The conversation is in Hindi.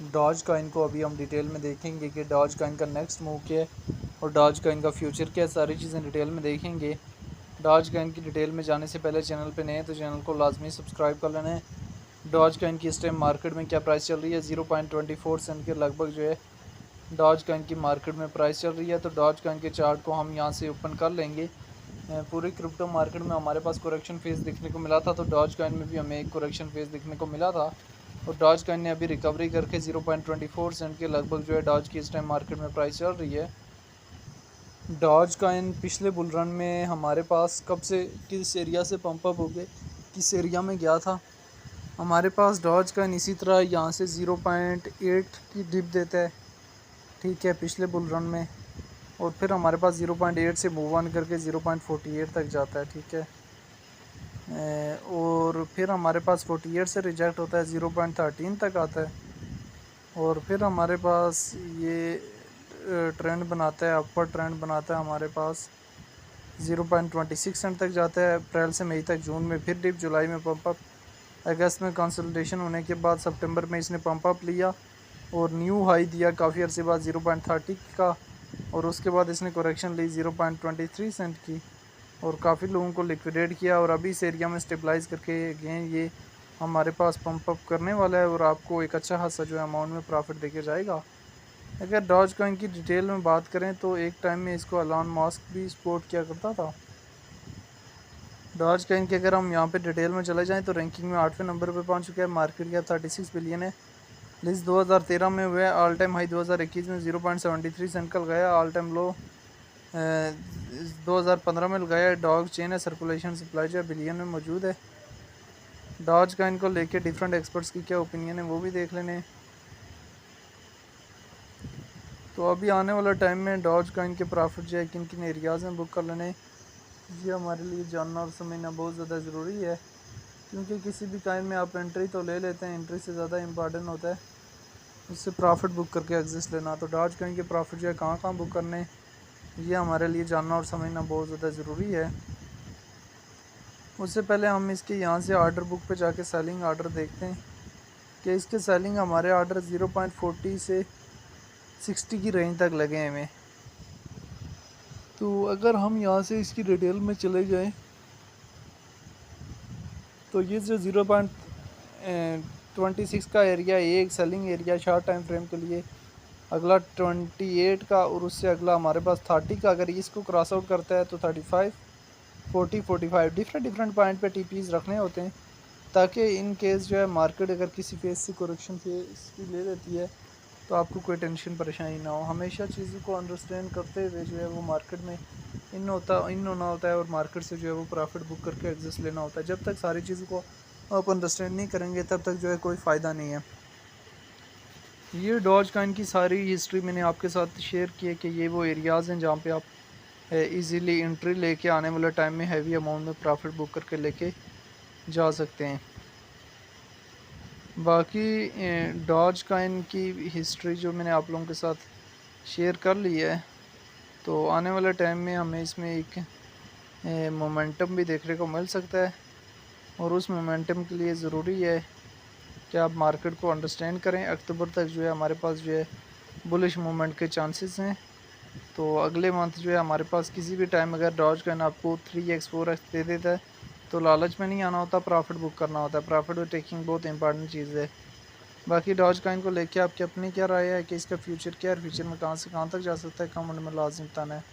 डॉज कॉइन को अभी हम डिटेल में देखेंगे कि डॉज कॉइन का नेक्स्ट मूव क्या है और डॉज कॉइन का फ्यूचर क्या है, सारी चीज़ें डिटेल में देखेंगे। डॉज कॉइन की डिटेल में जाने से पहले चैनल पे नए हैं तो चैनल को लाजमी सब्सक्राइब कर लेना है। डॉज कॉइन की इस टाइम मार्केट में क्या प्राइस चल रही है, 0.24 सेंट के लगभग जो है डॉज कॉइन की मार्केट में प्राइस चल रही है। तो डॉज कॉइन के चार्ट को हम यहाँ से ओपन कर लेंगे। पूरी क्रिप्टो मार्केट में हमारे पास करेक्शन फेज देखने को मिला था, तो डॉज कॉइन में भी हमें एक करेक्शन फेज देखने को मिला था और डॉज कॉइन ने अभी रिकवरी करके 0.24 सेंट के लगभग जो है डॉज की इस टाइम मार्केट में प्राइस चल रही है। डॉज कॉइन पिछले बुल रन में हमारे पास कब से किस एरिया से पंप अप हो गए, किस एरिया में गया था, हमारे पास डॉज कॉइन इसी तरह यहाँ से 0.8 की डिप देता है, ठीक है, पिछले बुल रन में। और फिर हमारे पास 0.8 से मूव ऑन करके 0.48 तक जाता है, ठीक है। और फिर हमारे पास 48 से रिजेक्ट होता है, 0.13 तक आता है और फिर हमारे पास ये ट्रेंड बनाता है, अपर ट्रेंड बनाता है, हमारे पास 0.26 सेंट तक जाता है अप्रैल से मई तक। जून में फिर डिप, जुलाई में पंप अप, अगस्त में कंसल्टेशन होने के बाद सितंबर में इसने पंप अप लिया और न्यू हाई दिया काफ़ी अर्से बाद 0.30 का और उसके बाद इसने करेक्शन ली 0.23 सेंट की और काफ़ी लोगों को लिक्विडेट किया और अभी इस एरिया में स्टेबलाइज करके अगेन ये हमारे पास पंप अप करने वाला है और आपको एक अच्छा खासा जो है अमाउंट में प्रॉफिट देके जाएगा। अगर डॉज कॉइन की डिटेल में बात करें तो एक टाइम में इसको एलन मस्क भी सपोर्ट किया करता था। डॉज कॉइन की अगर हम यहाँ पे डिटेल में चले जाएं तो रैंकिंग में 8वें नंबर पे पहुँच चुका है, मार्केट कैप 36 बिलियन है। लिस्ट 2013 में हुआ है, ऑल टाइम हाई 2021 में 0.73 सेंट का लगाया, ऑल टाइम लो 2015 में लगाया। डॉग चेन है, सर्कुलेशन सप्लाई जो है बिलियन में मौजूद है। डॉज कॉइन को लेके डिफरेंट एक्सपर्ट्स की क्या ओपिनियन है वो भी देख लेने। तो अभी आने वाला टाइम में डॉज कॉइन के प्रॉफिट जो है किन किन एरियाज़ में बुक कर लेने, ये हमारे लिए जानना और समझना बहुत ज़्यादा ज़रूरी है, क्योंकि किसी भी कॉइन में आप एंट्री तो ले लेते हैं, एंट्री से ज़्यादा इंपॉर्टेंट होता है उससे प्रॉफिट बुक करके एग्जिस्ट लेना। तो डॉज कॉइन के प्रॉफिट जो है कहाँ कहाँ बुक करने, ये हमारे लिए जानना और समझना बहुत ज़्यादा ज़रूरी है। उससे पहले हम इसके यहाँ से आर्डर बुक पे जाके सेलिंग आर्डर देखते हैं कि इसके सेलिंग हमारे आर्डर 0.40 से 60 की रेंज तक लगे हैं हमें। तो अगर हम यहाँ से इसकी डिटेल में चले जाएं तो ये जो 0.26 का एरिया एक selling area short time frame के लिए, अगला 28 का और उससे अगला हमारे पास 30 का, अगर इसको क्रॉस आउट करता है तो 35, 40, 45 डिफरेंट पॉइंट पे टीपीज रखने होते हैं ताकि इन केस जो है मार्केट अगर किसी फेस से करेक्शन फेस भी ले लेती है तो आपको कोई टेंशन परेशानी ना हो। हमेशा चीज़ों को अंडरस्टैंड करते हुए जो है वो मार्केट में इन होना होता है और मार्केट से जो है वो प्रॉफिट बुक करके एग्जिस्ट लेना होता है। जब तक सारी चीज़ों को आप अंडरस्टैंड नहीं करेंगे तब तक जो है कोई फ़ायदा नहीं है। ये डॉज कॉइन की सारी हिस्ट्री मैंने आपके साथ शेयर की है कि ये वो एरियाज़ हैं जहाँ पे आप इजीली एंट्री लेके आने वाले टाइम में हैवी अमाउंट में प्रॉफिट बुक करके लेके जा सकते हैं। बाकी डॉज कॉइन की हिस्ट्री जो मैंने आप लोगों के साथ शेयर कर ली है, तो आने वाले टाइम में हमें इसमें एक मोमेंटम भी देखने को मिल सकता है और उस मोमेंटम के लिए ज़रूरी है कि आप मार्केट को अंडरस्टैंड करें। अक्टूबर तक जो है हमारे पास जो है बुलिश मूवमेंट के चांसेस हैं। तो अगले मंथ जो है हमारे पास किसी भी टाइम अगर डॉज कॉइन आपको 3x 4x दे देता है तो लालच में नहीं आना होता, प्रॉफिट बुक करना होता है। प्रॉफिट टेकिंग बहुत इंपॉर्टेंट चीज़ है। बाकी डॉज कॉइन को लेके आपकी अपनी क्या राय है कि इसका फ्यूचर क्या है, फ्यूचर में कहाँ से कहाँ तक जा सकता है, कमेंट में लाजमी बताना है।